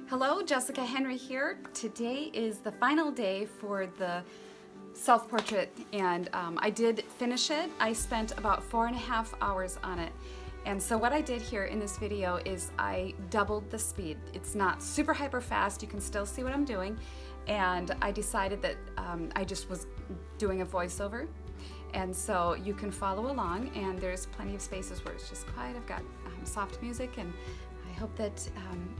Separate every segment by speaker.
Speaker 1: Hello, Jessica Henry here. Today is the final day for the self-portrait, and I did finish it. I spent about 4.5 hours on it. And so what I did here in this video is I doubled the speed. It's not super hyper fast, you can still see what I'm doing. And I decided that I just was doing a voiceover. And so you can follow along, and there's plenty of spaces where it's just quiet. I've got soft music, and I hope that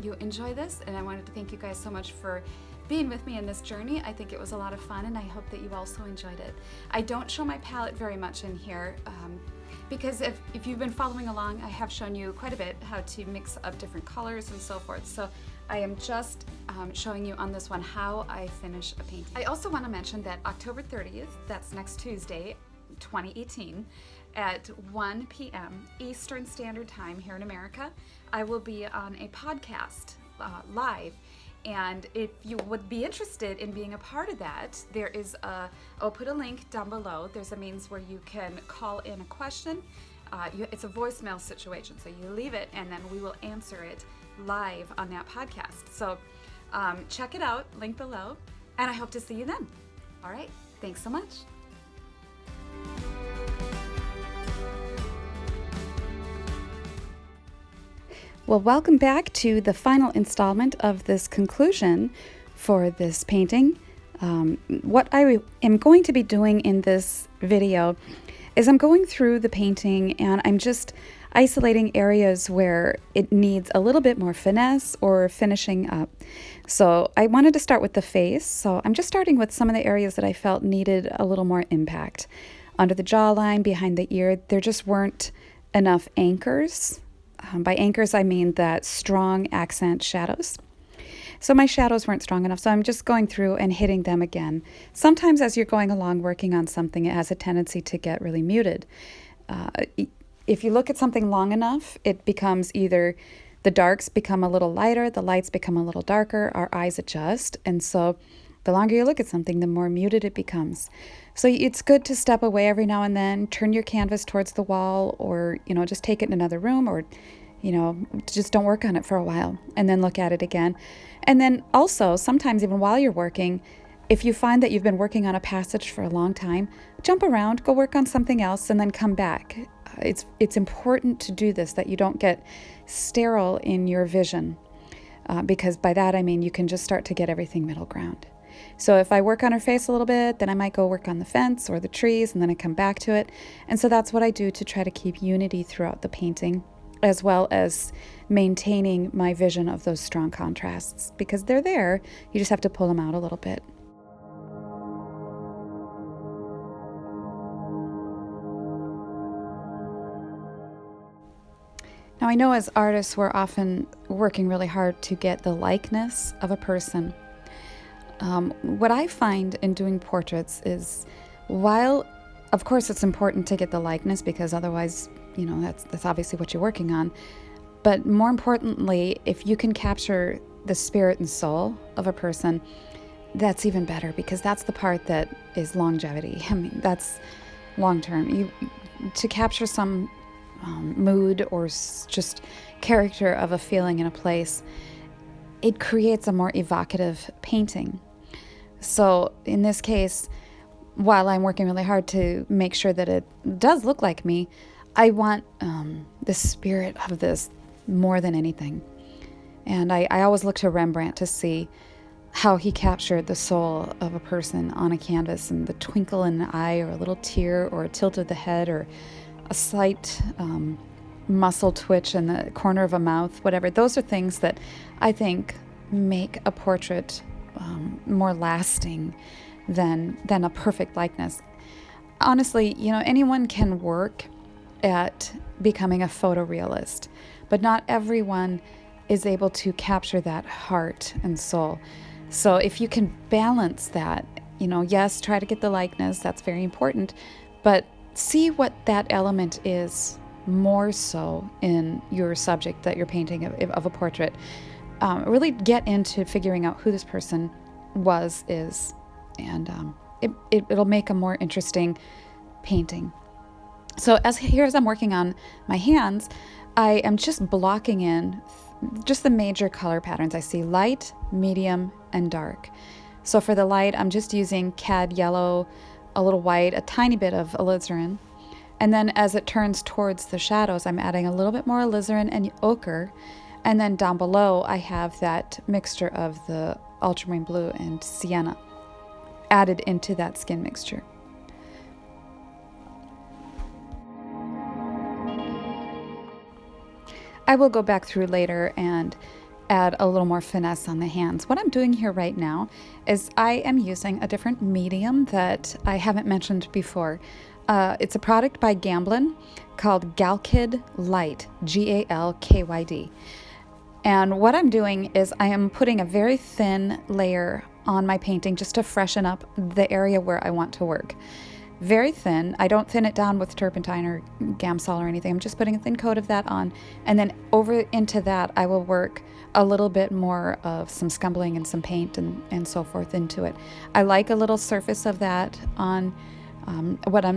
Speaker 1: you enjoy this. And I wanted to thank you guys so much for being with me in this journey. I think it was a lot of fun, and I hope that you also enjoyed it. I don't show my palette very much in here because if you've been following along, I have shown you quite a bit how to mix up different colors and so forth. So I am just showing you on this one how I finish a painting. I also want to mention that October 30th, that's next Tuesday, 2018, at 1 p.m. Eastern Standard Time here in America, I will be on a podcast live. And if you would be interested in being a part of that, there is I'll put a link down below. There's a means where you can call in a question. It's a voicemail situation, so you leave it and then we will answer it live on that podcast. So check it out, link below, and I hope to see you then. All right, thanks so much. Well, welcome back to the final installment of this conclusion for this painting. What I am going to be doing in this video is I'm going through the painting and I'm just isolating areas where it needs a little bit more finesse or finishing up. So I wanted to start with the face. So I'm just starting with some of the areas that I felt needed a little more impact. Under the jawline, behind the ear, there just weren't enough anchors. By anchors, I mean that strong accent shadows. So my shadows weren't strong enough, so I'm just going through and hitting them again. Sometimes as you're going along working on something, it has a tendency to get really muted. If you look at something long enough, it becomes either the darks become a little lighter, the lights become a little darker, our eyes adjust, and so the longer you look at something, the more muted it becomes. So it's good to step away every now and then, turn your canvas towards the wall, or, just take it in another room, or, just don't work on it for a while and then look at it again. And then also, sometimes even while you're working, if you find that you've been working on a passage for a long time, jump around, go work on something else, and then come back. It's important to do this, that you don't get sterile in your vision, because by that I mean you can just start to get everything middle ground. So if I work on her face a little bit, then I might go work on the fence or the trees, and then I come back to it. And so that's what I do to try to keep unity throughout the painting, as well as maintaining my vision of those strong contrasts, because they're there. You just have to pull them out a little bit. Now, I know as artists, we're often working really hard to get the likeness of a person. What I find in doing portraits is, while of course it's important to get the likeness, because otherwise, that's obviously what you're working on. But more importantly, if you can capture the spirit and soul of a person, that's even better, because that's the part that is longevity. I mean, that's long term. To capture some mood or just character of a feeling in a place, it creates a more evocative painting. So in this case, while I'm working really hard to make sure that it does look like me, I want the spirit of this more than anything. And I always look to Rembrandt to see how he captured the soul of a person on a canvas, and the twinkle in the eye, or a little tear, or a tilt of the head, or a slight muscle twitch in the corner of a mouth, whatever. Those are things that I think make a portrait more lasting than a perfect likeness. Honestly, anyone can work at becoming a photorealist, but not everyone is able to capture that heart and soul. So if you can balance that, yes, try to get the likeness, that's very important, but see what that element is more so in your subject that you're painting of a portrait. Really get into figuring out who this person is, and it'll make a more interesting painting. So as I'm working on my hands, I am just blocking in just the major color patterns. I see light, medium, and dark. So for the light, I'm just using cad yellow, a little white, a tiny bit of alizarin. And then as it turns towards the shadows, I'm adding a little bit more alizarin and ochre. And then down below, I have that mixture of the ultramarine blue and sienna added into that skin mixture. I will go back through later and add a little more finesse on the hands. What I'm doing here right now is I am using a different medium that I haven't mentioned before. It's a product by Gamblin called Galkyd Light, Galkyd. And what I'm doing is I am putting a very thin layer on my painting just to freshen up the area where I want to work. Very thin. I don't thin it down with turpentine or Gamsol or anything. I'm just putting a thin coat of that on. And then over into that, I will work a little bit more of some scumbling and some paint and so forth into it. I like a little surface of that on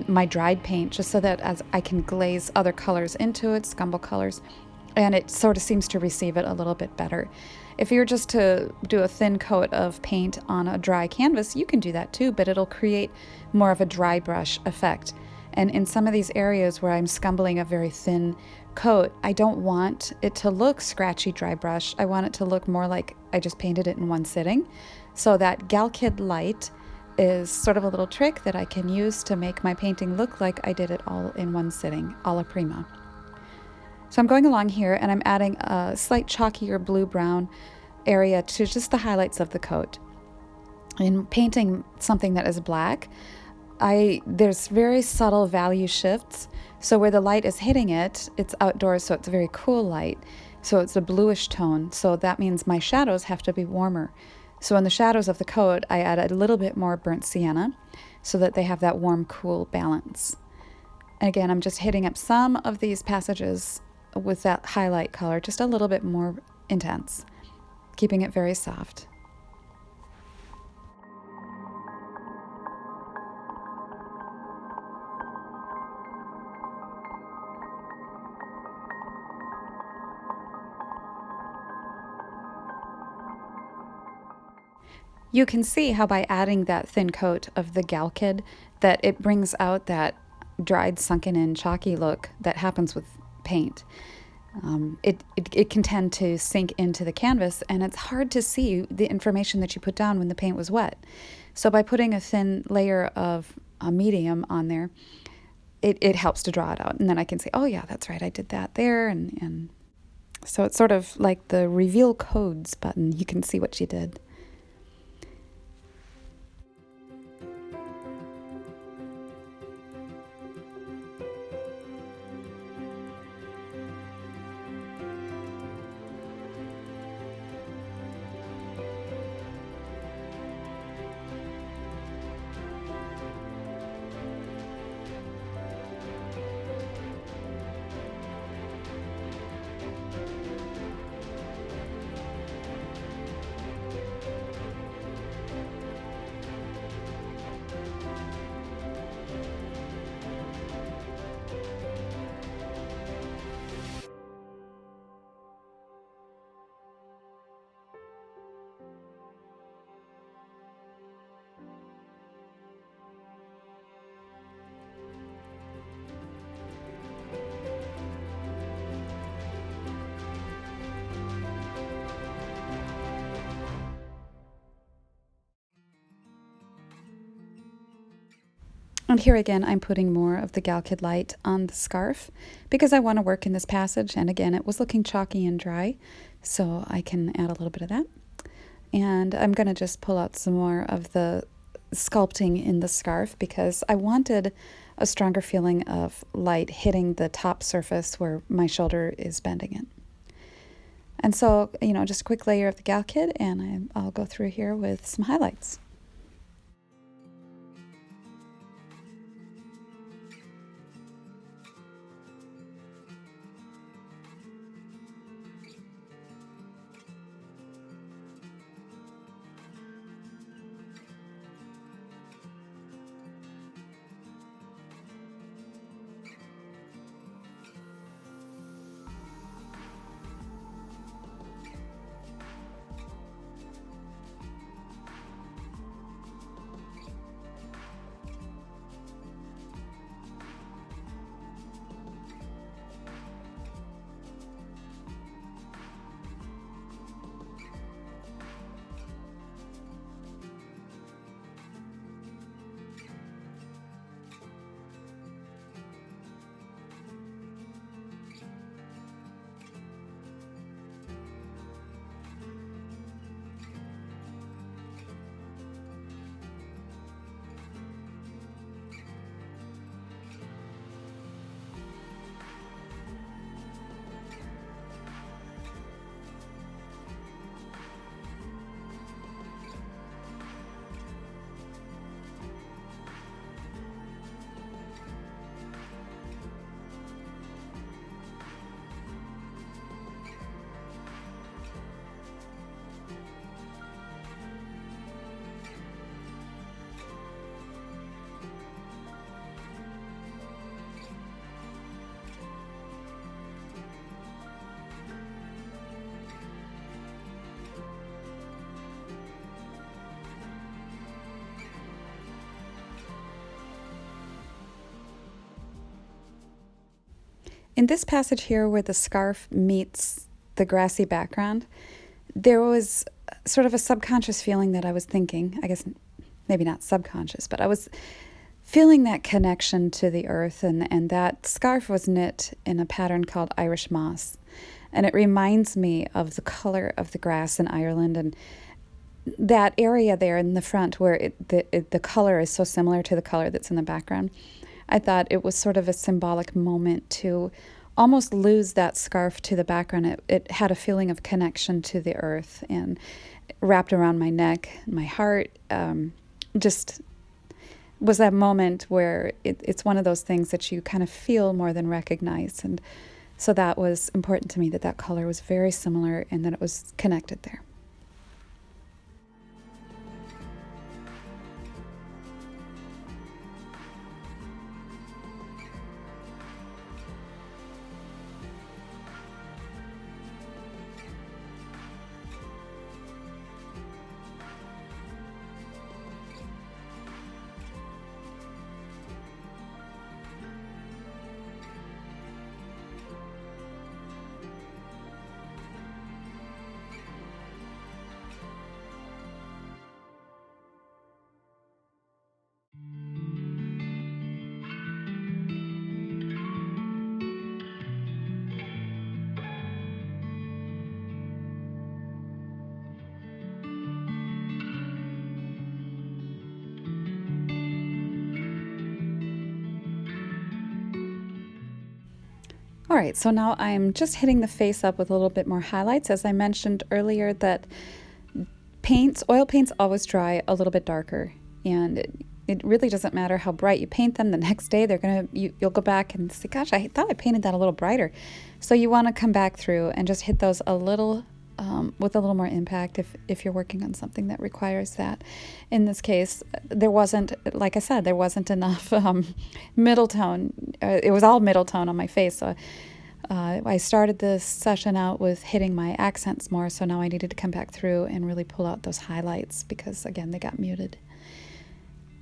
Speaker 1: my dried paint, just so that as I can glaze other colors into it, scumble colors, and it sort of seems to receive it a little bit better. If you're just to do a thin coat of paint on a dry canvas, you can do that too, but it'll create more of a dry brush effect. And in some of these areas where I'm scumbling a very thin coat, I don't want it to look scratchy dry brush. I want it to look more like I just painted it in one sitting. So that Galkyd Light is sort of a little trick that I can use to make my painting look like I did it all in one sitting, a la prima. So I'm going along here and I'm adding a slight chalkier blue-brown area to just the highlights of the coat. In painting something that is black, there's very subtle value shifts. So where the light is hitting it, it's outdoors, so it's a very cool light. So it's a bluish tone. So that means my shadows have to be warmer. So in the shadows of the coat, I add a little bit more burnt sienna so that they have that warm, cool balance. And again, I'm just hitting up some of these passages with that highlight color, just a little bit more intense, keeping it very soft. You can see how by adding that thin coat of the Galkyd that it brings out that dried, sunken in, chalky look that happens with paint. It can tend to sink into the canvas, and it's hard to see the information that you put down when the paint was wet. So by putting a thin layer of a medium on there, it helps to draw it out. And then I can say, oh yeah, that's right, I did that there. And so it's sort of like the reveal codes button. You can see what you did. And here again, I'm putting more of the Galkyd Light on the scarf because I want to work in this passage. And again, it was looking chalky and dry, so I can add a little bit of that. And I'm going to just pull out some more of the sculpting in the scarf because I wanted a stronger feeling of light hitting the top surface where my shoulder is bending it. And so, just a quick layer of the Galkyd, and I'll go through here with some highlights. In this passage here, where the scarf meets the grassy background, there was sort of a subconscious feeling that I was thinking, I guess maybe not subconscious, but I was feeling that connection to the earth, and that scarf was knit in a pattern called Irish moss. And it reminds me of the color of the grass in Ireland, and that area there in the front where the color is so similar to the color that's in the background. I thought it was sort of a symbolic moment to almost lose that scarf to the background. It had a feeling of connection to the earth and wrapped around my neck, my heart. Just was that moment where it's one of those things that you kind of feel more than recognize. And so that was important to me, that color was very similar and that it was connected there. All right, so now I'm just hitting the face up with a little bit more highlights. As I mentioned earlier, that oil paints always dry a little bit darker, and it really doesn't matter how bright you paint them. The next day, you'll go back and say, "Gosh, I thought I painted that a little brighter." So you want to come back through and just hit those a little with a little more impact if you're working on something that requires that. In this case, there wasn't, like I said, there wasn't enough middle tone. It was all middle tone on my face. So I started this session out with hitting my accents more, so now I needed to come back through and really pull out those highlights because, again, they got muted.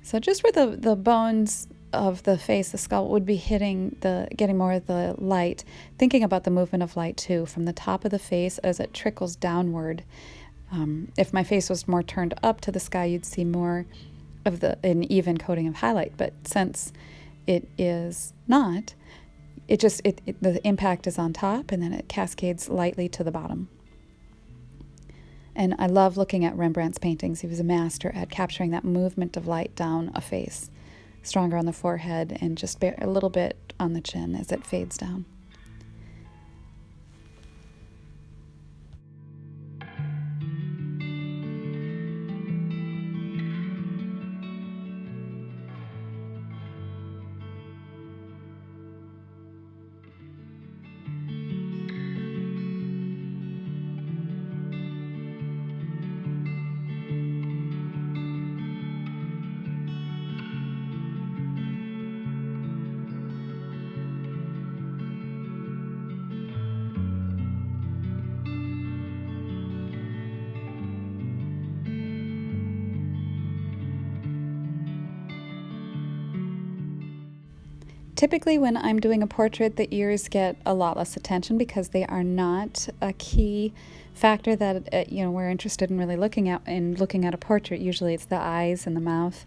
Speaker 1: So just where the bones of the face, the skull, would be getting more of the light, thinking about the movement of light too, from the top of the face as it trickles downward. If my face was more turned up to the sky, you'd see more of an even coating of highlight. But since it is not, the impact is on top and then it cascades lightly to the bottom. And I love looking at Rembrandt's paintings. He was a master at capturing that movement of light down a face, stronger on the forehead and just a little bit on the chin as it fades down. Typically, when I'm doing a portrait, the ears get a lot less attention because they are not a key factor that we're interested in really looking at in looking at a portrait. Usually, it's the eyes and the mouth.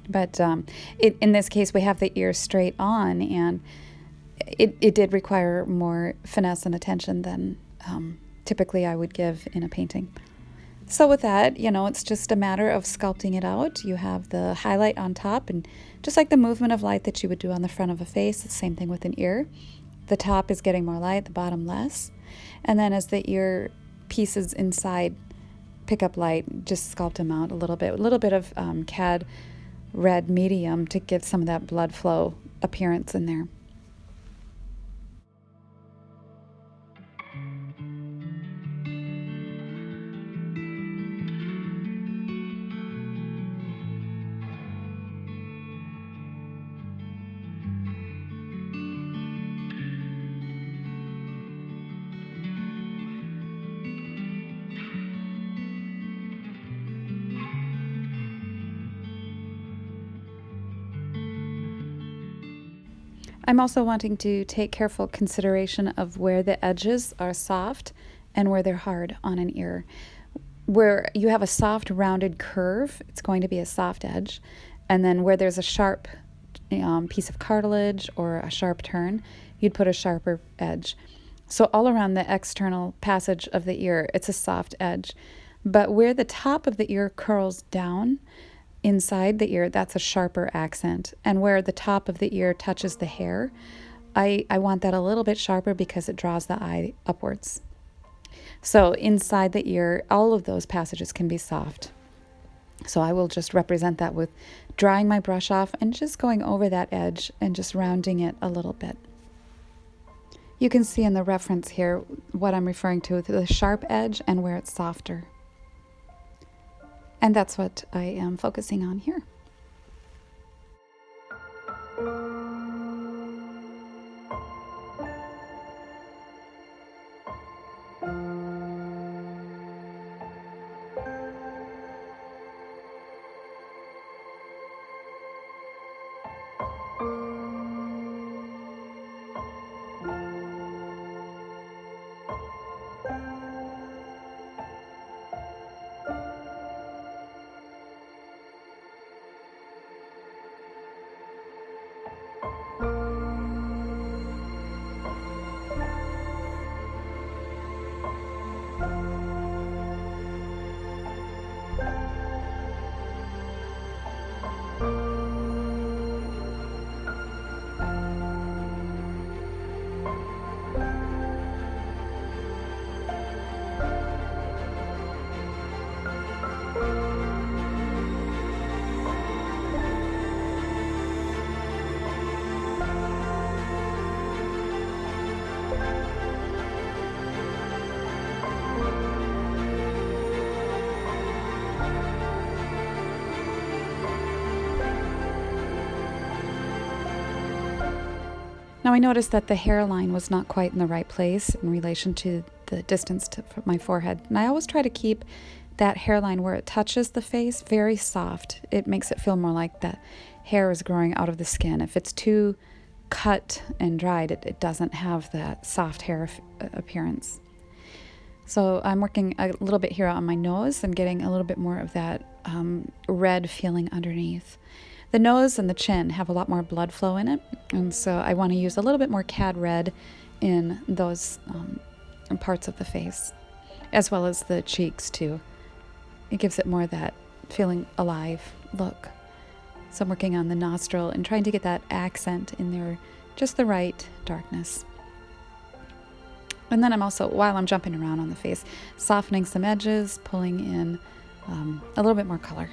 Speaker 1: But in this case, we have the ears straight on, and it did require more finesse and attention than typically I would give in a painting. So with that, it's just a matter of sculpting it out. You have the highlight on top, and just like the movement of light that you would do on the front of a face, the same thing with an ear. The top is getting more light, the bottom less. And then as the ear pieces inside pick up light, just sculpt them out a little bit of CAD red medium to give some of that blood flow appearance in there. I'm also wanting to take careful consideration of where the edges are soft and where they're hard on an ear. Where you have a soft rounded curve, it's going to be a soft edge. And then where there's a sharp piece of cartilage or a sharp turn, you'd put a sharper edge. So all around the external passage of the ear, it's a soft edge. But where the top of the ear curls down inside the ear, that's a sharper accent. And where the top of the ear touches the hair, I want that a little bit sharper because it draws the eye upwards. So inside the ear, all of those passages can be soft. So I will just represent that with drying my brush off and just going over that edge and just rounding it a little bit. You can see in the reference here what I'm referring to with the sharp edge and where it's softer. And that's what I am focusing on here. Now I noticed that the hairline was not quite in the right place in relation to the distance to my forehead. And I always try to keep that hairline where it touches the face very soft. It makes it feel more like the hair is growing out of the skin. If it's too cut and dried, it doesn't have that soft hair appearance. So I'm working a little bit here on my nose and getting a little bit more of that red feeling underneath. The nose and the chin have a lot more blood flow in it, and so I want to use a little bit more cad red in those parts of the face, as well as the cheeks too. It gives it more of that feeling alive look. So I'm working on the nostril and trying to get that accent in there, just the right darkness. And then I'm also, while I'm jumping around on the face, softening some edges, pulling in a little bit more color.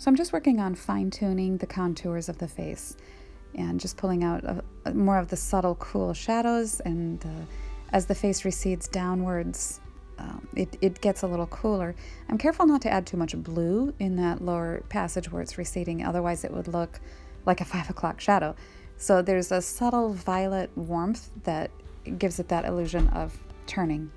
Speaker 1: So I'm just working on fine-tuning the contours of the face and just pulling out more of the subtle, cool shadows, and as the face recedes downwards, it gets a little cooler. I'm careful not to add too much blue in that lower passage where it's receding, otherwise it would look like a 5 o'clock shadow. So there's a subtle violet warmth that gives it that illusion of turning.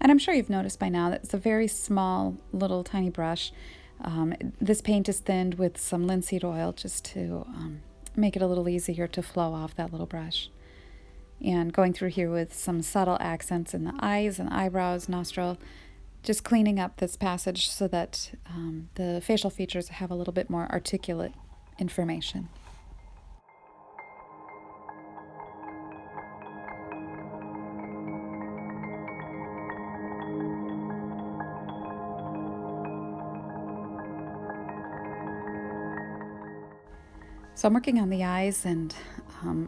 Speaker 1: And I'm sure you've noticed by now that it's a very small, little tiny brush. This paint is thinned with some linseed oil just to make it a little easier to flow off that little brush. And going through here with some subtle accents in the eyes and eyebrows, nostril, just cleaning up this passage so that the facial features have a little bit more articulate information. So I'm working on the eyes, and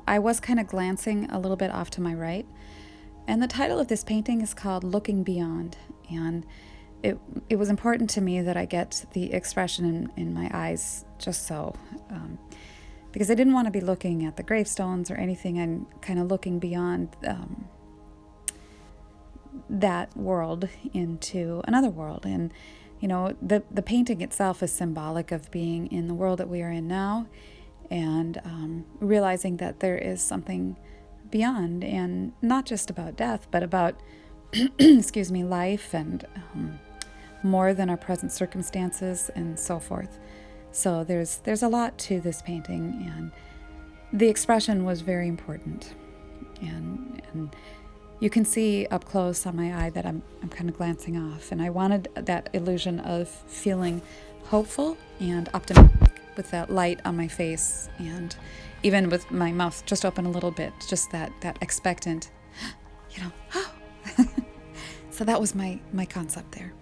Speaker 1: I was kind of glancing a little bit off to my right. And the title of this painting is called Looking Beyond. And it was important to me that I get the expression in my eyes just so. Because I didn't want to be looking at the gravestones or anything. I'm kind of looking beyond that world into another world. And, you know, the painting itself is symbolic of being in the world that we are in now, and realizing that there is something beyond, and not just about death, but about excuse me, life, and more than our present circumstances and so forth. So there's a lot to this painting, and the expression was very important. And you can see up close on my eye that I'm kind of glancing off, and I wanted that illusion of feeling hopeful and optimistic with that light on my face, and even with my mouth just open a little bit, just that expectant, you know, oh. So that was my concept there.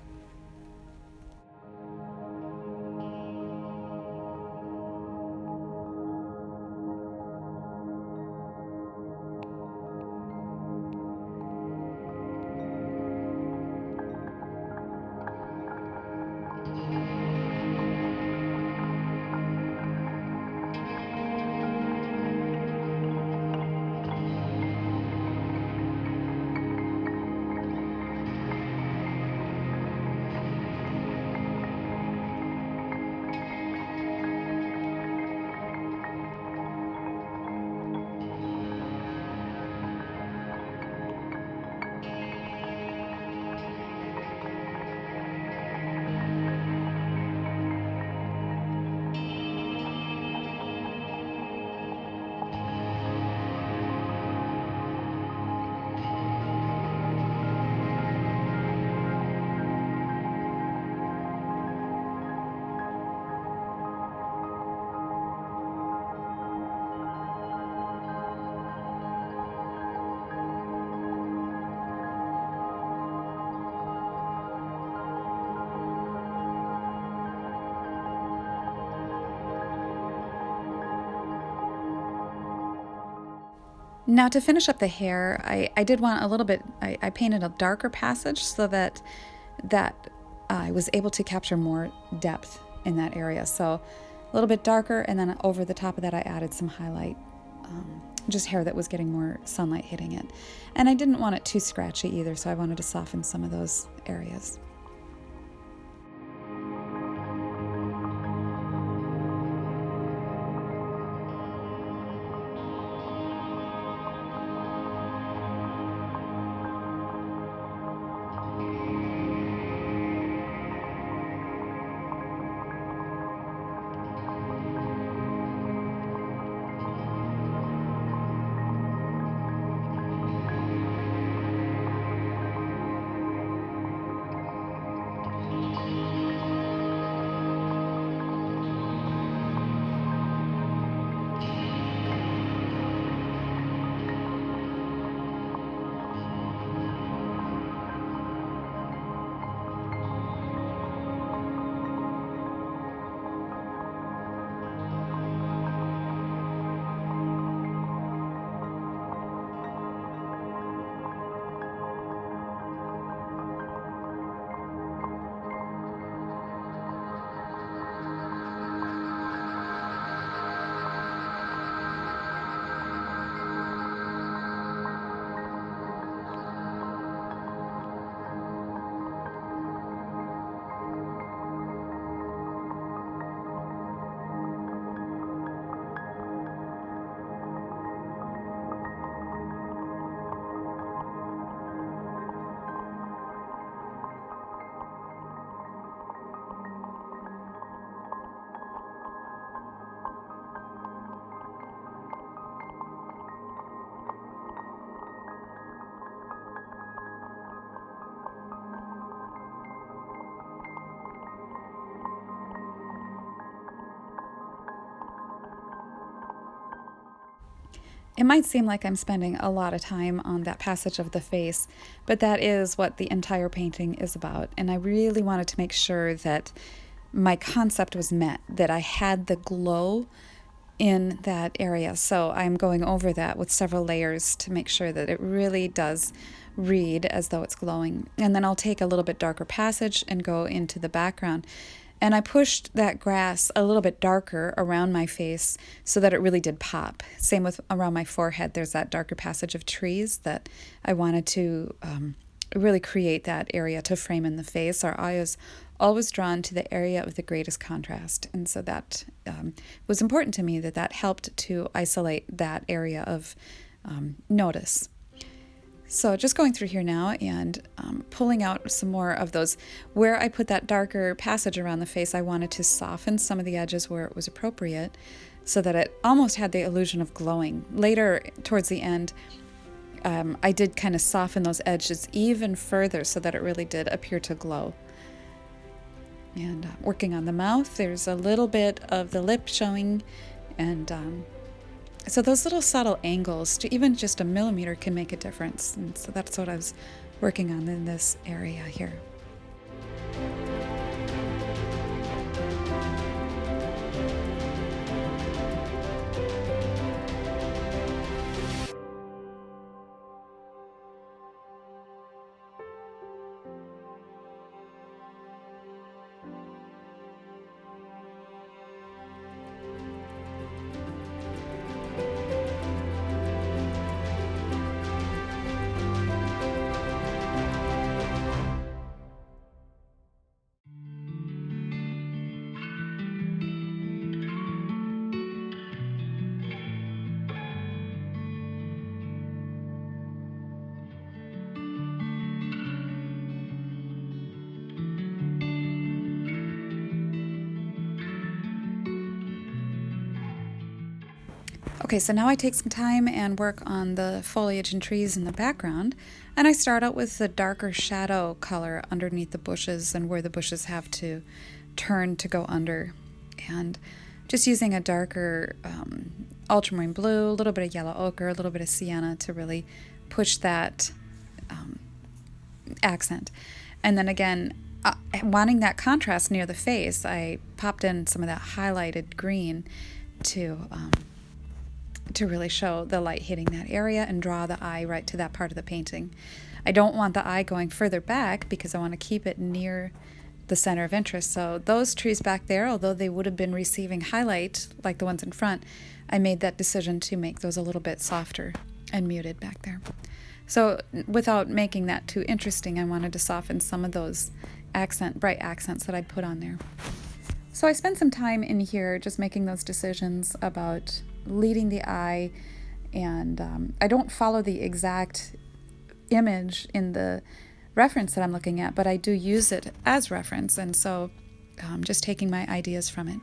Speaker 1: Now to finish up the hair, I did want a little bit, I painted a darker passage so that I was able to capture more depth in that area. So a little bit darker, and then over the top of that I added some highlight, just hair that was getting more sunlight hitting it. And I didn't want it too scratchy either, so I wanted to soften some of those areas. It might seem like I'm spending a lot of time on that passage of the face, but that is what the entire painting is about. And I really wanted to make sure that my concept was met, that I had the glow in that area. So I'm going over that with several layers to make sure that it really does read as though it's glowing. And then I'll take a little bit darker passage and go into the background. And I pushed that grass a little bit darker around my face so that it really did pop. Same with around my forehead. There's that darker passage of trees that I wanted to really create that area to frame in the face. Our eye is always drawn to the area of the greatest contrast. And so that was important to me, that helped to isolate that area of notice. So just going through here now and pulling out some more of those. Where I put that darker passage around the face, I wanted to soften some of the edges where it was appropriate so that it almost had the illusion of glowing. Later, towards the end, I did kind of soften those edges even further so that it really did appear to glow. And working on the mouth, there's a little bit of the lip showing, and so those little subtle angles, to even just a millimeter, can make a difference. And so that's what I was working on in this area here. Okay, so now I take some time and work on the foliage and trees in the background, and I start out with the darker shadow color underneath the bushes and where the bushes have to turn to go under, and just using a darker ultramarine blue, a little bit of yellow ochre, a little bit of sienna to really push that accent. And then again, wanting that contrast near the face, I popped in some of that highlighted green to to really show the light hitting that area and draw the eye right to that part of the painting. I don't want the eye going further back because I want to keep it near the center of interest. So those trees back there, although they would have been receiving highlight like the ones in front, I made that decision to make those a little bit softer and muted back there. So without making that too interesting, I wanted to soften some of those bright accents that I put on there. So I spent some time in here just making those decisions about leading the eye, and I don't follow the exact image in the reference that I'm looking at, but I do use it as reference, and so just taking my ideas from it.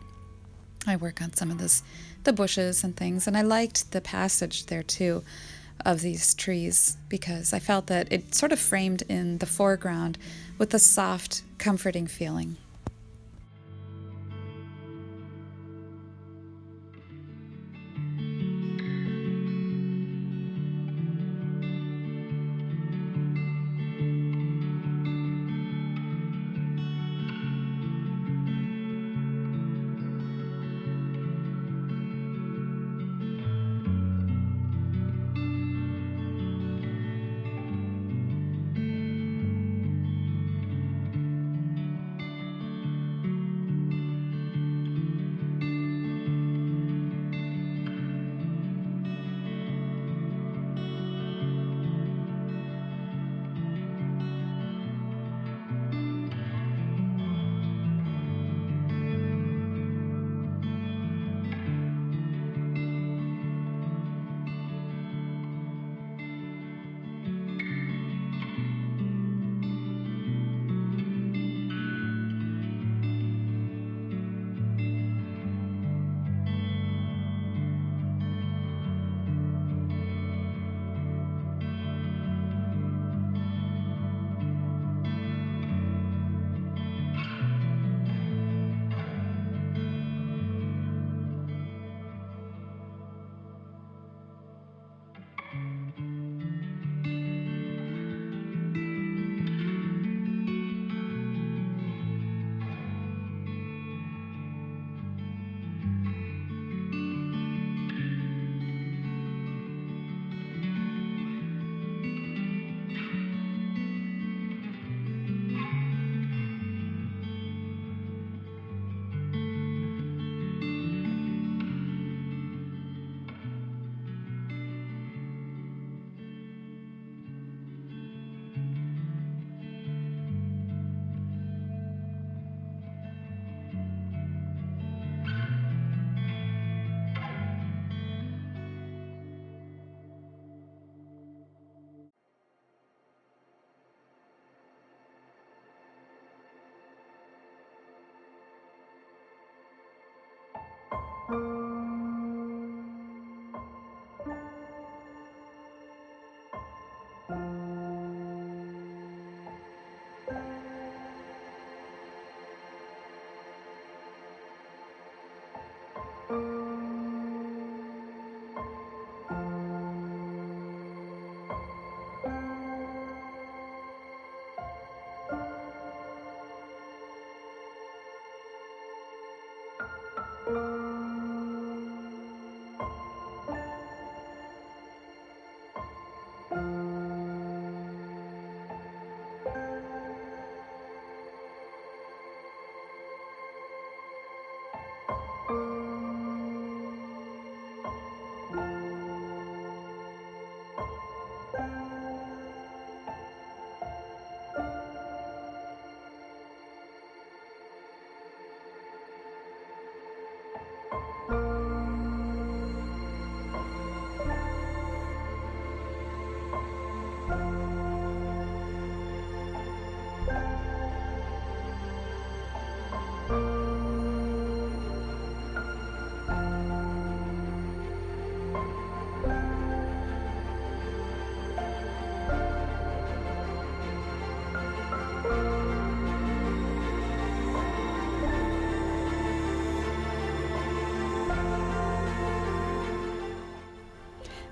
Speaker 1: I work on some of the bushes and things, and I liked the passage there too of these trees because I felt that it sort of framed in the foreground with a soft, comforting feeling.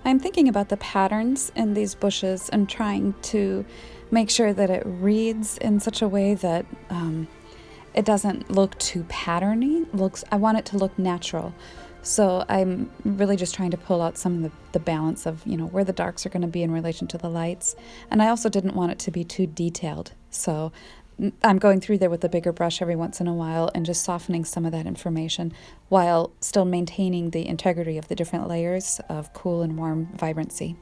Speaker 1: I'm thinking about the patterns in these bushes and trying to make sure that it reads in such a way that it doesn't look too patterny. I want it to look natural. So I'm really just trying to pull out some of the balance of, where the darks are going to be in relation to the lights. And I also didn't want it to be too detailed. So I'm going through there with a bigger brush every once in a while and just softening some of that information while still maintaining the integrity of the different layers of cool and warm vibrancy.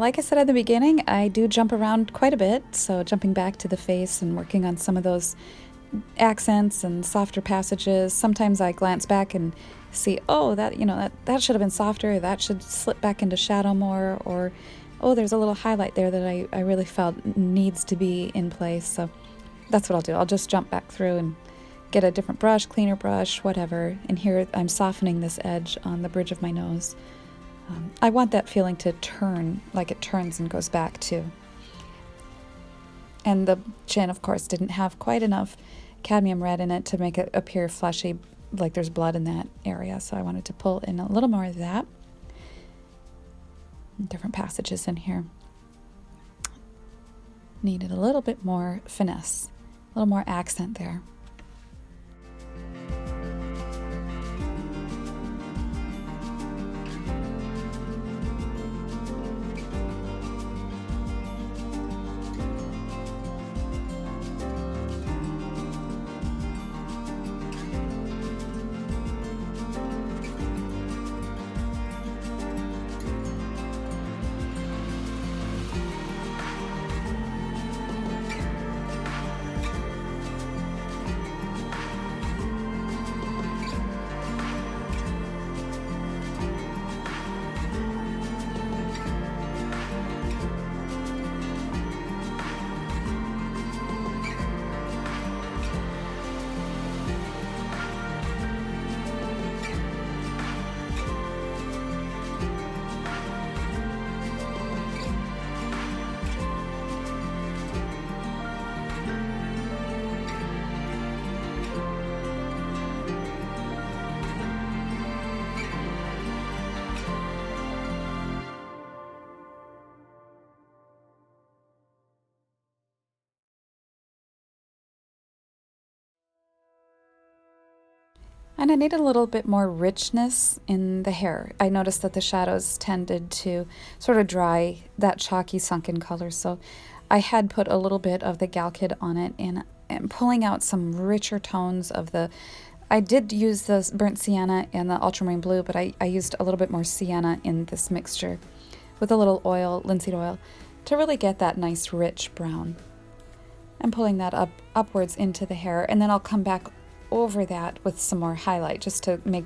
Speaker 1: Like I said at the beginning, I do jump around quite a bit, so jumping back to the face and working on some of those accents and softer passages. Sometimes I glance back and see, oh, that should have been softer, that should slip back into shadow more, or oh, there's a little highlight there that I really felt needs to be in place. So that's what I'll do. I'll just jump back through and get a different brush, cleaner brush, whatever. And here I'm softening this edge on the bridge of my nose. I want that feeling to turn, like it turns and goes back too. And the chin, of course, didn't have quite enough cadmium red in it to make it appear fleshy, like there's blood in that area. So I wanted to pull in a little more of that. Different passages in here. Needed a little bit more finesse, a little more accent there. And I needed a little bit more richness in the hair. I noticed that the shadows tended to sort of dry that chalky sunken color. So I had put a little bit of the Gal Kid on it and pulling out some richer tones of the... I did use the burnt sienna and the ultramarine blue, but I used a little bit more sienna in this mixture with a little oil, linseed oil, to really get that nice rich brown. I'm pulling that upwards into the hair, and then I'll come back over that with some more highlight just to make...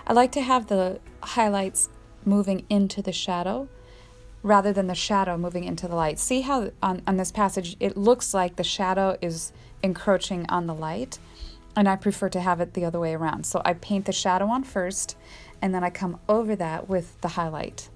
Speaker 1: I like to have the highlights moving into the shadow rather than the shadow moving into the light. See how on this passage it looks like the shadow is encroaching on the light, and I prefer to have it the other way around. So I paint the shadow on first, and then I come over that with the highlight.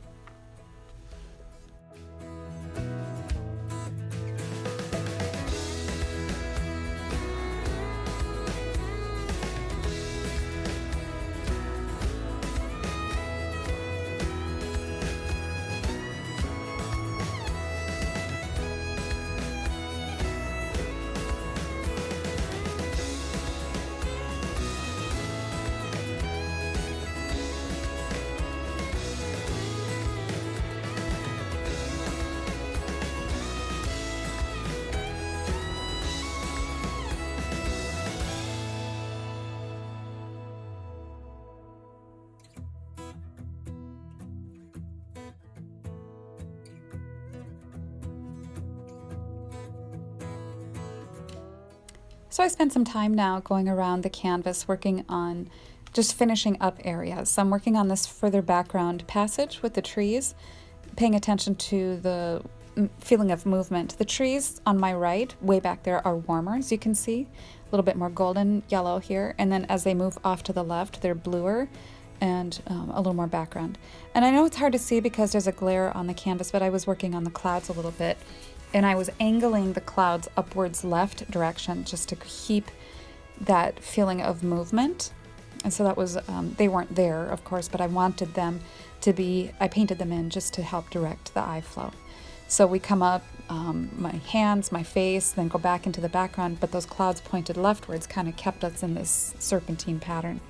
Speaker 1: So I spent some time now going around the canvas working on just finishing up areas. So I'm working on this further background passage with the trees, paying attention to the feeling of movement. The trees on my right, way back there, are warmer, as you can see, a little bit more golden yellow here. And then as they move off to the left, they're bluer and a little more background. And I know it's hard to see because there's a glare on the canvas, but I was working on the clouds a little bit. And I was angling the clouds upwards left direction just to keep that feeling of movement. And so that was, they weren't there, of course, but I wanted them to be, I painted them in just to help direct the eye flow. So we come up, my hands, my face, then go back into the background, but those clouds pointed leftwards kind of kept us in this serpentine pattern.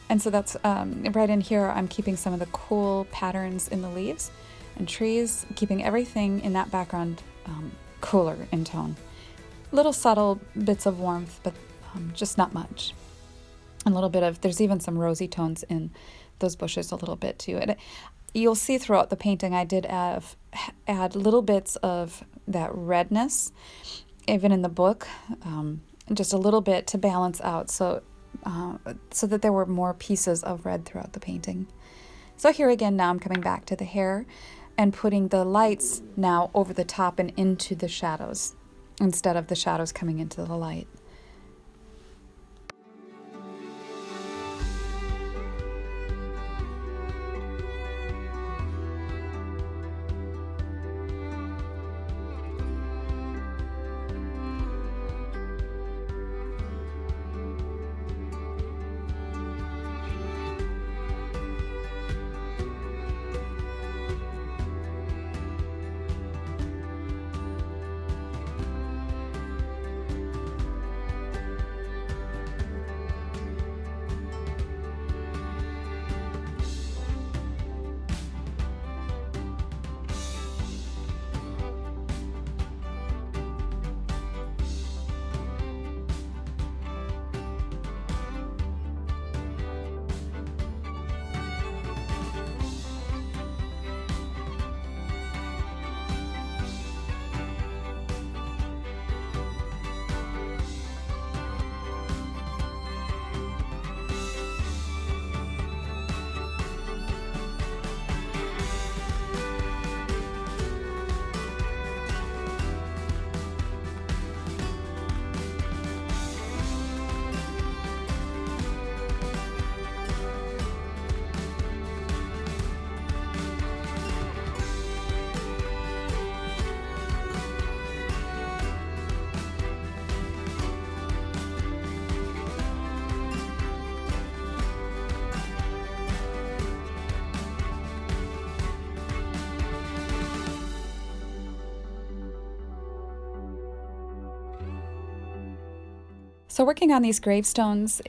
Speaker 1: And so that's right in here, I'm keeping some of the cool patterns in the leaves and trees, keeping everything in that background cooler in tone. Little subtle bits of warmth, but just not much. A little bit of, there's even some rosy tones in those bushes a little bit too. And you'll see throughout the painting I did add little bits of that redness, even in the book, just a little bit to balance out so that there were more pieces of red throughout the painting. So here again, now I'm coming back to the hair and putting the lights now over the top and into the shadows instead of the shadows coming into the light. So working on these gravestones,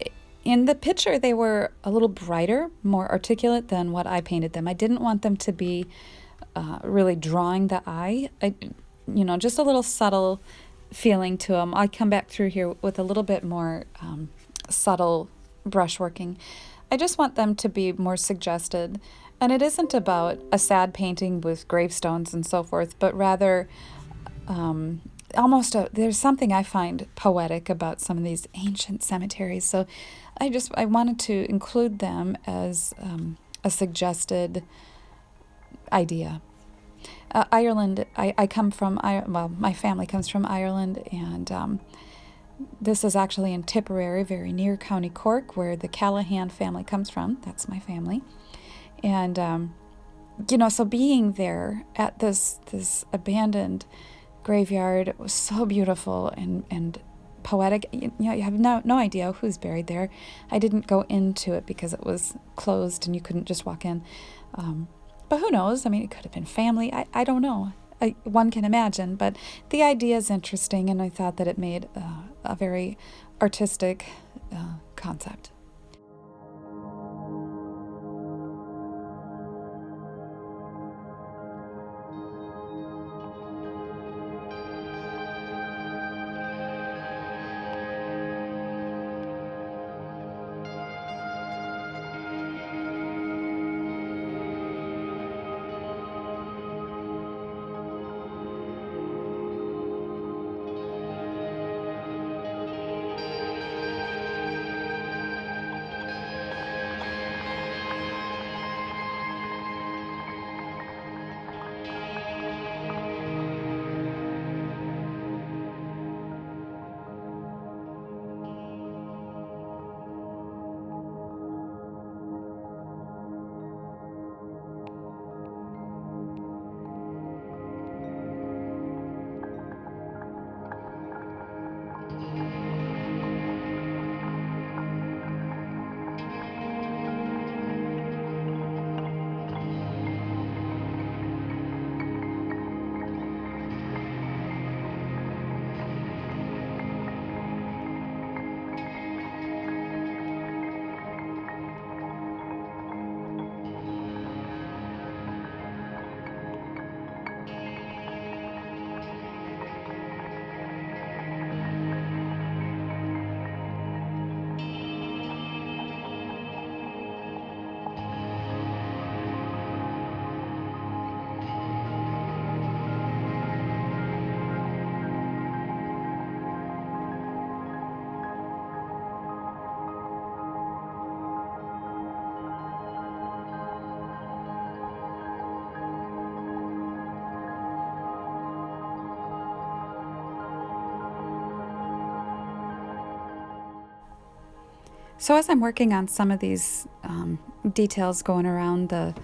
Speaker 1: In the picture, they were a little brighter, more articulate than what I painted them. I didn't want them to be really drawing the eye. Just a little subtle feeling to them. I come back through here with a little bit more subtle brush working. I just want them to be more suggested. And it isn't about a sad painting with gravestones and so forth, but rather there's something I find poetic about some of these ancient cemeteries. So I wanted to include them as a suggested idea. Ireland, I come from, my family comes from Ireland, and this is actually in Tipperary, very near County Cork, where the Callahan family comes from. That's my family. And, so being there at this abandoned graveyard, it was so beautiful and poetic. You have no idea who's buried there. I didn't go into it because it was closed and you couldn't just walk in. But who knows? I mean, it could have been family. I don't know. One can imagine. But the idea is interesting, and I thought that it made a very artistic concept. So as I'm working on some of these details going around the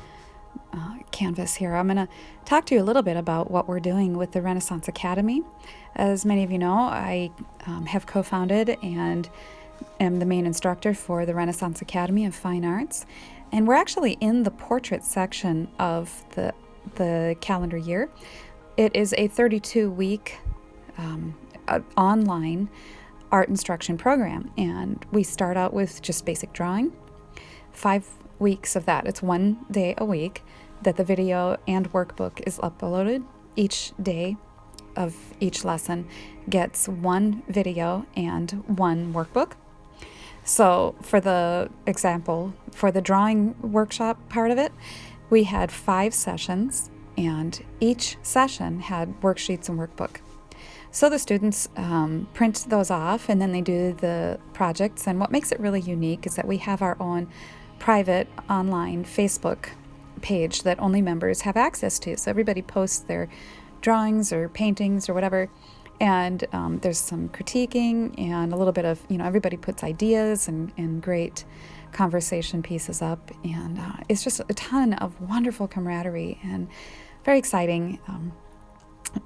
Speaker 1: canvas here, I'm going to talk to you a little bit about what we're doing with the Renaissance Academy. As many of you know, I have co-founded and am the main instructor for the Renaissance Academy of Fine Arts. And we're actually in the portrait section of the calendar year. It is a 32-week online art instruction program, and we start out with just basic drawing. 5 weeks of that. It's 1 day a week that the video and workbook is uploaded. Each day of each lesson gets 1 video and 1 workbook. So for the example, for the drawing workshop part of it, we had 5 sessions, and each session had worksheets and workbook. So the students print those off, and then they do the projects. And what makes it really unique is that we have our own private online Facebook page that only members have access to. So everybody posts their drawings or paintings or whatever. And there's some critiquing and a little bit of, everybody puts ideas and great conversation pieces up. And it's just a ton of wonderful camaraderie and very exciting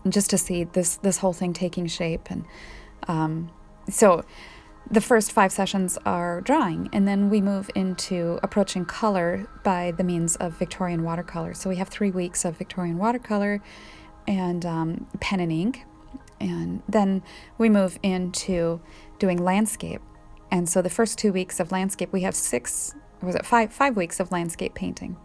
Speaker 1: just to see this whole thing taking shape. And so the first 5 sessions are drawing, and then we move into approaching color by the means of Victorian watercolor. So we have 3 weeks of Victorian watercolor and pen and ink. And then we move into doing landscape. And so the first 2 weeks of landscape, we have five weeks of landscape painting.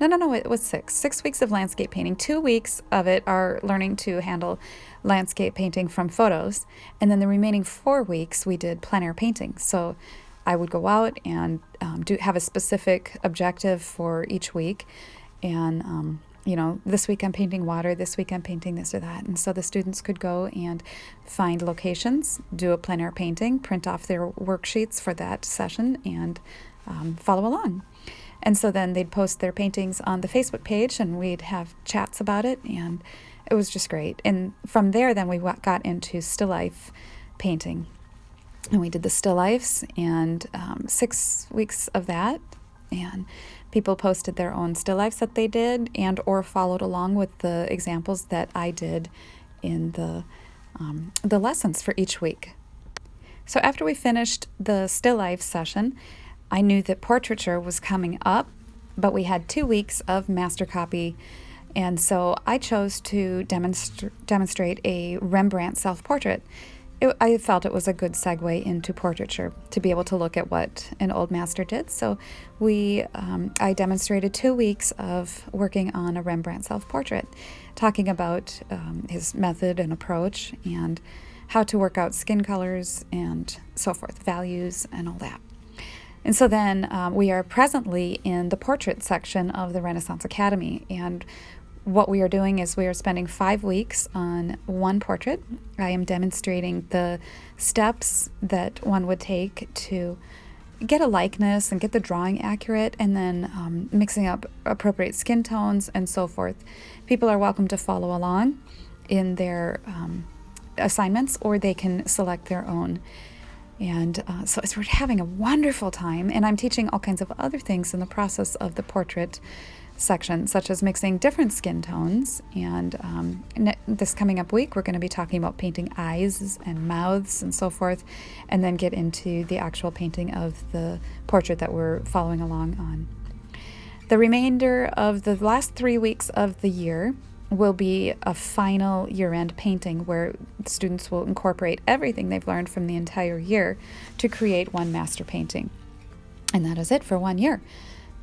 Speaker 1: No, it was 6 weeks of landscape painting. 2 weeks of it are learning to handle landscape painting from photos. And then the remaining 4 weeks, we did plein air painting. So I would go out and have a specific objective for each week. And, this week I'm painting water, this week I'm painting this or that. And so the students could go and find locations, do a plein air painting, print off their worksheets for that session, and follow along. And so then they'd post their paintings on the Facebook page, and we'd have chats about it, and it was just great. And from there, then we got into still life painting. And we did the still lifes, and 6 weeks of that, and people posted their own still lifes that they did and or followed along with the examples that I did in the lessons for each week. So after we finished the still life session, I knew that portraiture was coming up, but we had 2 weeks of master copy, and so I chose to demonstrate a Rembrandt self-portrait. I felt it was a good segue into portraiture to be able to look at what an old master did. So I demonstrated 2 weeks of working on a Rembrandt self-portrait, talking about his method and approach and how to work out skin colors and so forth, values and all that. And so then we are presently in the portrait section of the Renaissance Academy, and what we are doing is we are spending 5 weeks on one portrait. I am demonstrating the steps that one would take to get a likeness and get the drawing accurate, and then mixing up appropriate skin tones and so forth. People are welcome to follow along in their assignments, or they can select their own. And so we're having a wonderful time, and I'm teaching all kinds of other things in the process of the portrait section, such as mixing different skin tones. And this coming up week, we're going to be talking about painting eyes and mouths and so forth, and then get into the actual painting of the portrait that we're following along on. The remainder of the last 3 weeks of the year will be a final year-end painting where students will incorporate everything they've learned from the entire year to create one master painting. And that is it for 1 year.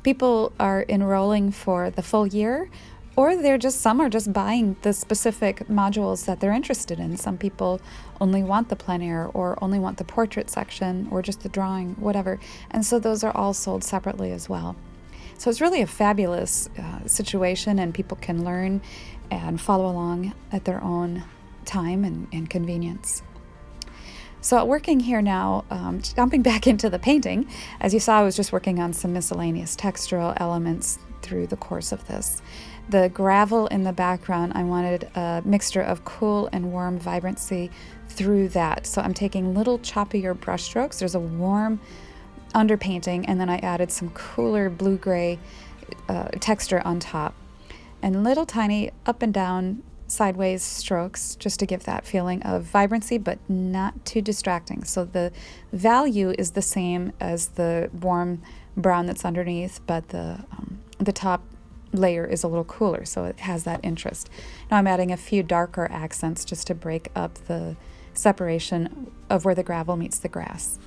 Speaker 1: People are enrolling for the full year, or some are just buying the specific modules that they're interested in. Some people only want the plein air, or only want the portrait section, or just the drawing, whatever. And so those are all sold separately as well. So it's really a fabulous situation, and people can learn and follow along at their own time and convenience. So working here now, jumping back into the painting, as you saw, I was just working on some miscellaneous textural elements through the course of this. The gravel in the background, I wanted a mixture of cool and warm vibrancy through that. So I'm taking little choppier brush strokes. There's a warm underpainting, and then I added some cooler blue-gray texture on top. And little tiny up and down sideways strokes just to give that feeling of vibrancy, but not too distracting. So the value is the same as the warm brown that's underneath, but the top layer is a little cooler, so it has that interest. Now I'm adding a few darker accents just to break up the separation of where the gravel meets the grass.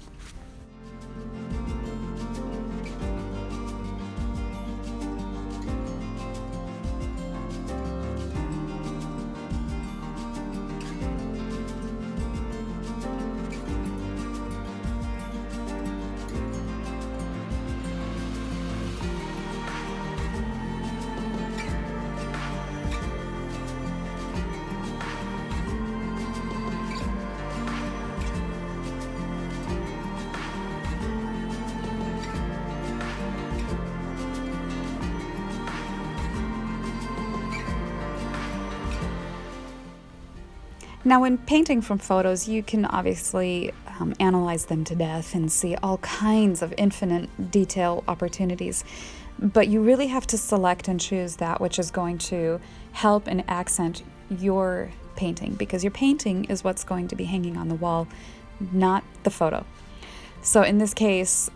Speaker 1: Now, when painting from photos, you can obviously analyze them to death and see all kinds of infinite detail opportunities, but you really have to select and choose that which is going to help and accent your painting, because your painting is what's going to be hanging on the wall, not the photo. So in this case,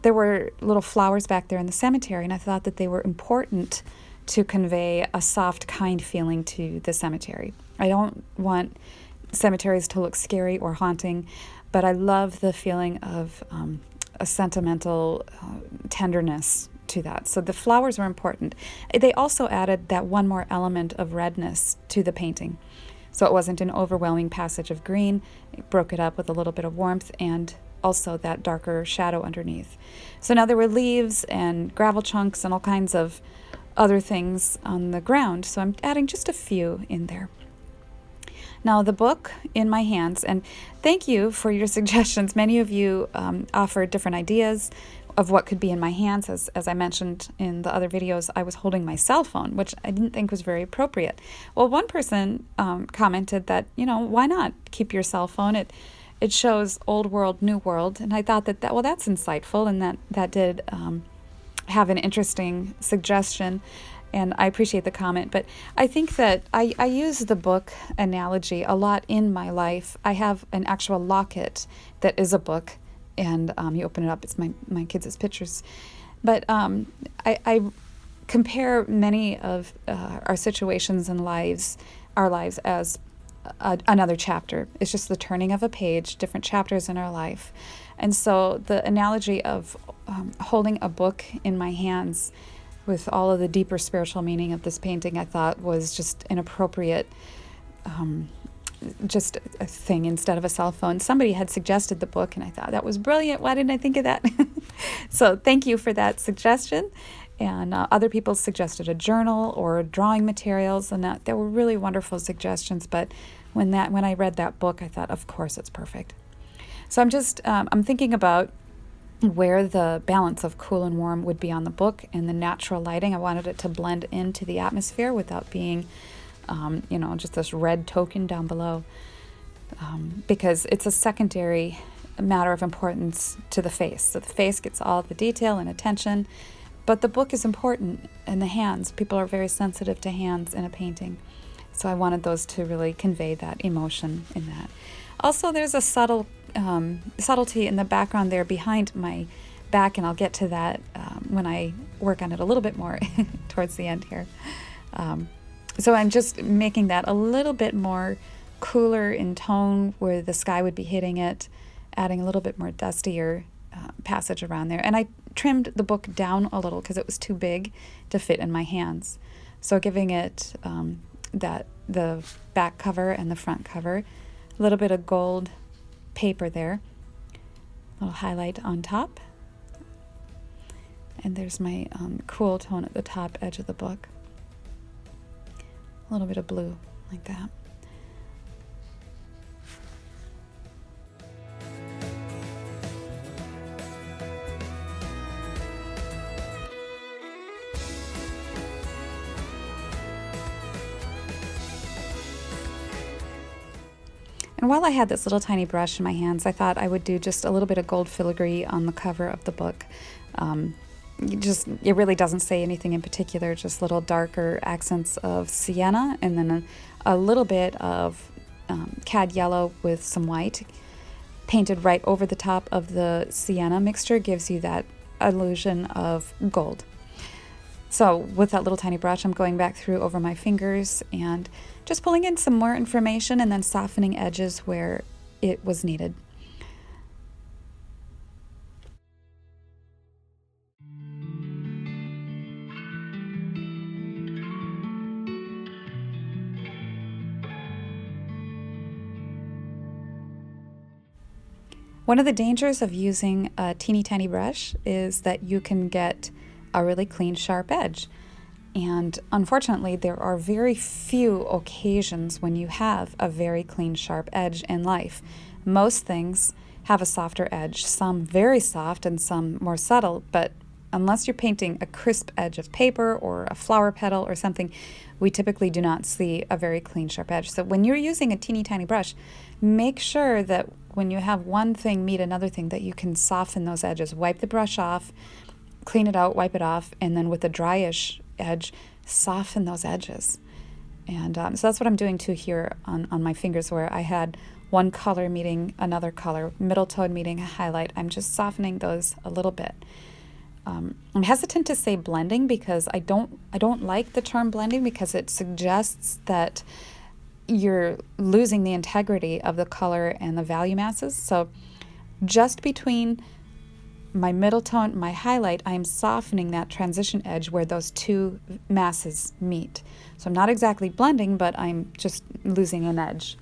Speaker 1: there were little flowers back there in the cemetery, and I thought that they were important to convey a soft, kind feeling to the cemetery. I don't want cemeteries to look scary or haunting, but I love the feeling of a sentimental tenderness to that. So the flowers were important. They also added that one more element of redness to the painting. So it wasn't an overwhelming passage of green. It broke it up with a little bit of warmth and also that darker shadow underneath. So now there were leaves and gravel chunks and all kinds of other things on the ground. So I'm adding just a few in there. Now the book in my hands, and thank you for your suggestions. Many of you offered different ideas of what could be in my hands. As I mentioned in the other videos, I was holding my cell phone, which I didn't think was very appropriate. Well, one person commented that, why not keep your cell phone? It shows old world, new world. And I thought that's insightful, and that did have an interesting suggestion. And I appreciate the comment, but I think that I use the book analogy a lot in my life. I have an actual locket that is a book, and you open it up, it's my kids' pictures. But I compare many of our situations and our lives as another chapter. It's just the turning of a page, different chapters in our life. And so the analogy of holding a book in my hands with all of the deeper spiritual meaning of this painting, I thought was just an appropriate just a thing instead of a cell phone. Somebody had suggested the book, and I thought that was brilliant. Why didn't I think of that? So thank you for that suggestion. And other people suggested a journal or drawing materials, and there were really wonderful suggestions. But when I read that book, I thought, of course, it's perfect. So I'm thinking about where the balance of cool and warm would be on the book and the natural lighting. I wanted it to blend into the atmosphere without being, just this red token down below, because it's a secondary matter of importance to the face. So the face gets all the detail and attention, but the book is important, and the hands. People are very sensitive to hands in a painting. So I wanted those to really convey that emotion in that. Also, there's a subtlety in the background there behind my back, and I'll get to that when I work on it a little bit more towards the end here. So I'm just making that a little bit more cooler in tone where the sky would be hitting it, adding a little bit more dustier passage around there. And I trimmed the book down a little because it was too big to fit in my hands. So giving it the back cover and the front cover, a little bit of gold paper there, a little highlight on top, and there's my cool tone at the top edge of the book, a little bit of blue like that. And while I had this little tiny brush in my hands, I thought I would do just a little bit of gold filigree on the cover of the book. It really doesn't say anything in particular, just little darker accents of sienna, and then a little bit of cad yellow with some white painted right over the top of the sienna mixture gives you that illusion of gold. So with that little tiny brush, I'm going back through over my fingers and just pulling in some more information and then softening edges where it was needed. One of the dangers of using a teeny tiny brush is that you can get a really clean, sharp edge. And unfortunately, there are very few occasions when you have a very clean, sharp edge in life. Most things have a softer edge, some very soft and some more subtle, but unless you're painting a crisp edge of paper or a flower petal or something, we typically do not see a very clean, sharp edge. So when you're using a teeny tiny brush, make sure that when you have one thing meet another thing, that you can soften those edges. Wipe the brush off, clean it out, wipe it off, and then with a dryish edge, soften those edges. And so that's what I'm doing too here on my fingers, where I had one color meeting another color, middle tone meeting a highlight. I'm just softening those a little bit. I'm hesitant to say blending because I don't like the term blending, because it suggests that you're losing the integrity of the color and the value masses. So just between my middle tone, my highlight, I'm softening that transition edge where those two masses meet. So I'm not exactly blending, but I'm just losing an edge.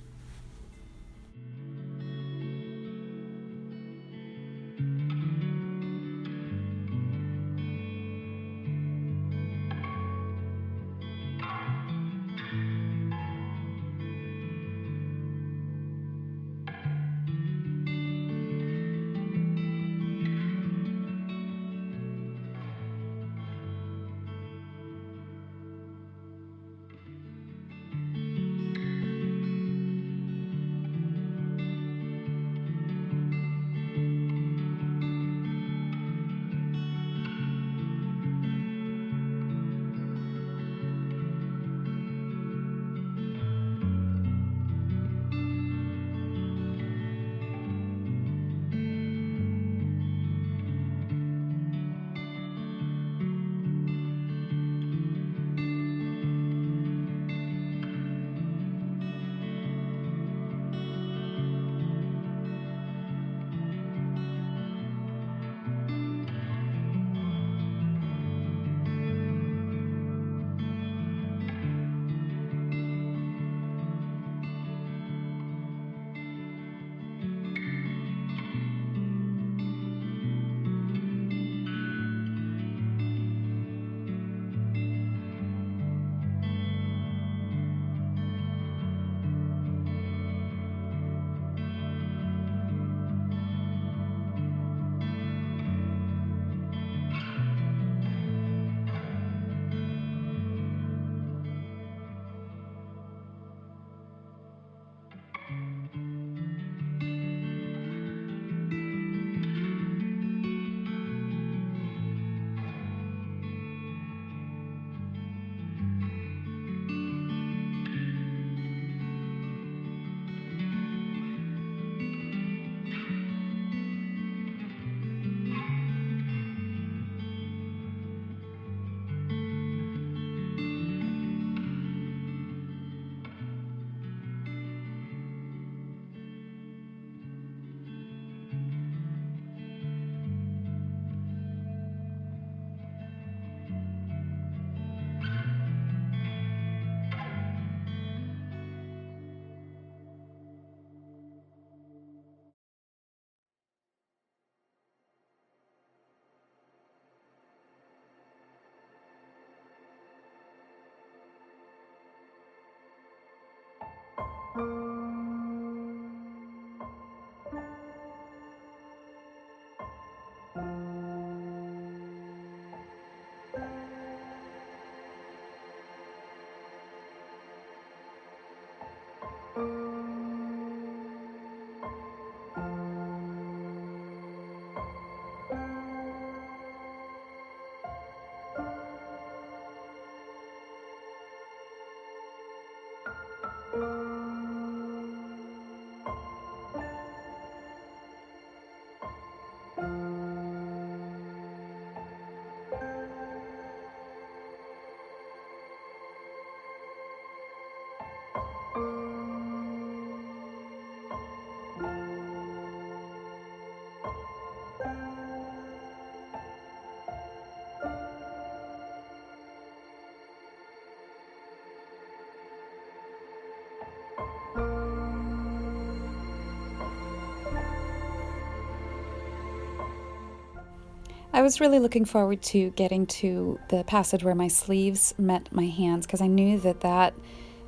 Speaker 1: I was really looking forward to getting to the passage where my sleeves met my hands, because I knew that that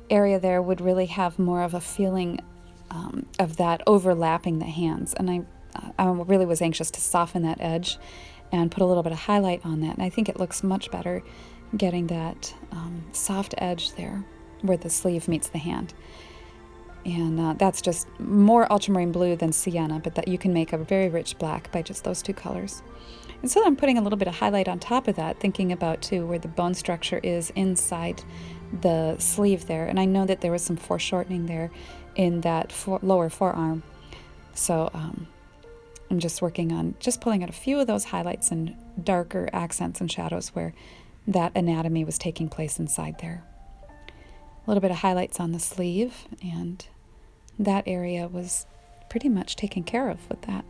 Speaker 1: area there would really have more of a feeling of that overlapping the hands. And I really was anxious to soften that edge and put a little bit of highlight on that. And I think it looks much better getting that soft edge there where the sleeve meets the hand. And that's just more ultramarine blue than sienna, but that you can make a very rich black by just those two colors. And so I'm putting a little bit of highlight on top of that, thinking about too where the bone structure is inside the sleeve there. And I know that there was some foreshortening there in that lower forearm. So I'm just working on just pulling out a few of those highlights and darker accents and shadows where that anatomy was taking place inside there. little bit of highlights on the sleeve, and that area was pretty much taken care of with that.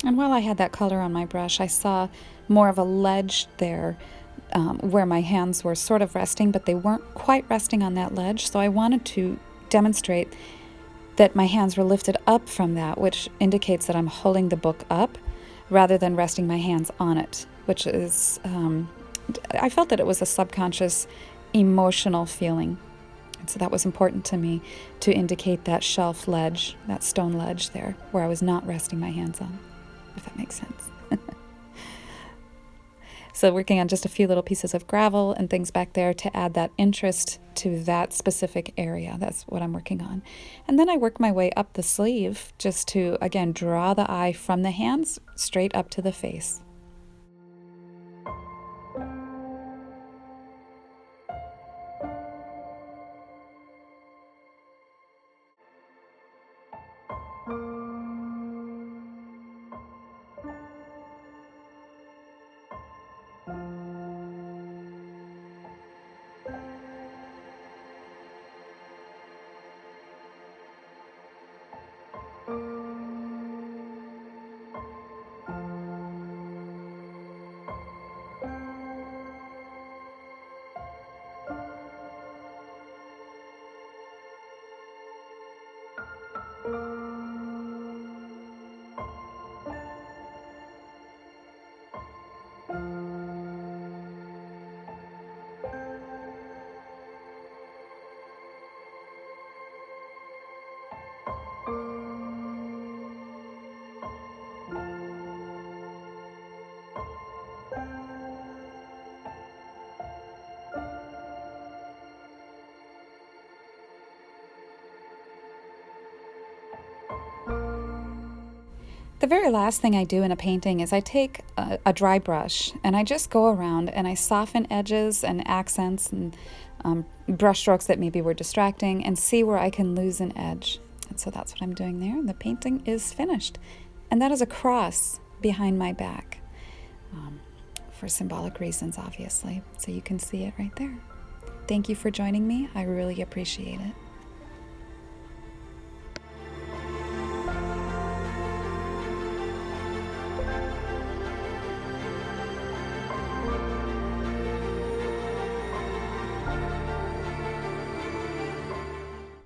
Speaker 1: And while I had that color on my brush, I saw more of a ledge there where my hands were sort of resting, but they weren't quite resting on that ledge. So I wanted to demonstrate that my hands were lifted up from that, which indicates that I'm holding the book up rather than resting my hands on it, which is, I felt that it was a subconscious emotional feeling. And so that was important to me to indicate that shelf ledge, that stone ledge there, where I was not resting my hands on, if that makes sense. So working on just a few little pieces of gravel and things back there to add that interest to that specific area. That's what I'm working on. And then I work my way up the sleeve just to, again, draw the eye from the hands straight up to the face. The very last thing I do in a painting is I take a dry brush and I just go around and I soften edges and accents and brush strokes that maybe were distracting and see where I can lose an edge. And so that's what I'm doing there, and the painting is finished. And that is a cross behind my back for symbolic reasons, obviously. So you can see it right there. Thank you for joining me. I really appreciate it.